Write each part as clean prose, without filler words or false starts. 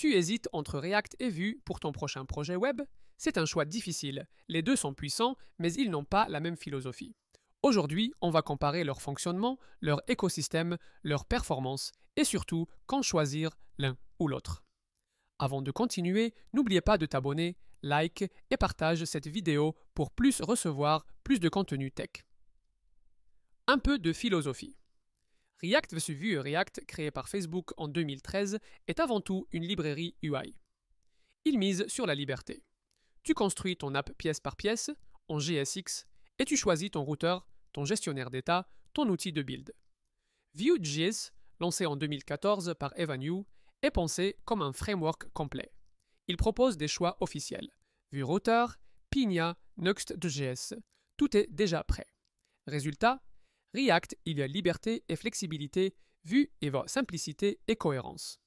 Tu hésites entre React et Vue pour ton prochain projet web? C'est un choix difficile. Les deux sont puissants, mais ils n'ont pas la même philosophie. Aujourd'hui, on va comparer leur fonctionnement, leur écosystème, leur performance et surtout quand choisir l'un ou l'autre. Avant de continuer, n'oubliez pas de t'abonner, like et partage cette vidéo pour recevoir plus de contenu tech. Un peu de philosophie. React vs Vue et React, créé par Facebook en 2013, est avant tout une librairie UI. Il mise sur la liberté. Tu construis ton app pièce par pièce, en JSX, et tu choisis ton routeur, ton gestionnaire d'état, ton outil de build. Vue.js, lancé en 2014 par Evan You, est pensé comme un framework complet. Il propose des choix officiels. Vue Router, Pinia, Next.js. Tout est déjà prêt. Résultat, React, il y a liberté et flexibilité, Vue et simplicité et cohérence.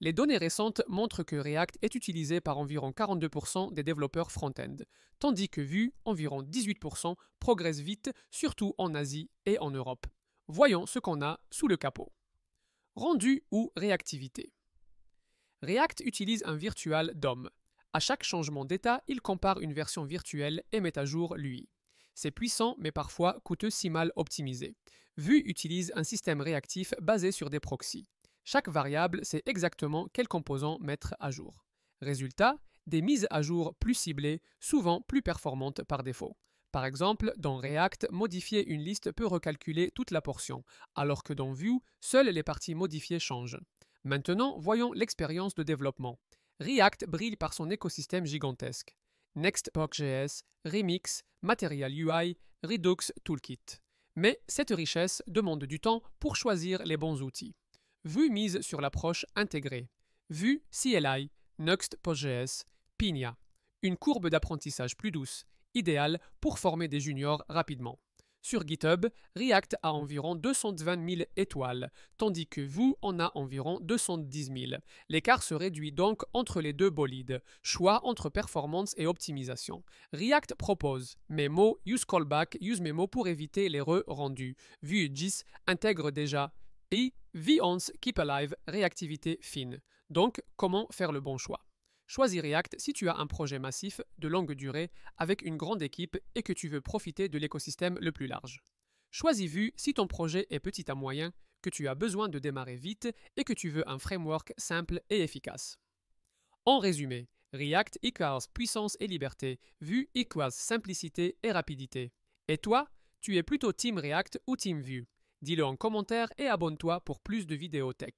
Les données récentes montrent que React est utilisé par environ 42% des développeurs front-end, tandis que Vue, environ 18%, progresse vite, surtout en Asie et en Europe. Voyons ce qu'on a sous le capot. Rendu ou réactivité. React utilise un virtual DOM. À chaque changement d'état, il compare une version virtuelle et met à jour l'UI. C'est puissant mais parfois coûteux si mal optimisé. Vue utilise un système réactif basé sur des proxys. Chaque variable sait exactement quel composant mettre à jour. Résultat, des mises à jour plus ciblées, souvent plus performantes par défaut. Par exemple, dans React, modifier une liste peut recalculer toute la portion, alors que dans Vue, seules les parties modifiées changent. Maintenant, voyons l'expérience de développement. React brille par son écosystème gigantesque. Next.js, Remix, Material UI, Redux Toolkit. Mais cette richesse demande du temps pour choisir les bons outils. Vue mise sur l'approche intégrée. Vue CLI, Next.js, Pinia. Une courbe d'apprentissage plus douce, idéale pour former des juniors rapidement. Sur GitHub, React a environ 220 000 étoiles, tandis que Vue en a environ 210 000. L'écart se réduit donc entre les deux bolides. Choix entre performance et optimisation. React propose Memo, Use Callback, Use Memo pour éviter les rendus. Vue.js intègre déjà et V-Ons Keep Alive, réactivité fine. Donc, comment faire le bon choix? Choisis React si tu as un projet massif de longue durée avec une grande équipe et que tu veux profiter de l'écosystème le plus large. Choisis Vue si ton projet est petit à moyen, que tu as besoin de démarrer vite et que tu veux un framework simple et efficace. En résumé, React equals puissance et liberté, Vue equals simplicité et rapidité. Et toi, tu es plutôt Team React ou Team Vue? Dis-le en commentaire et abonne-toi pour plus de vidéos tech.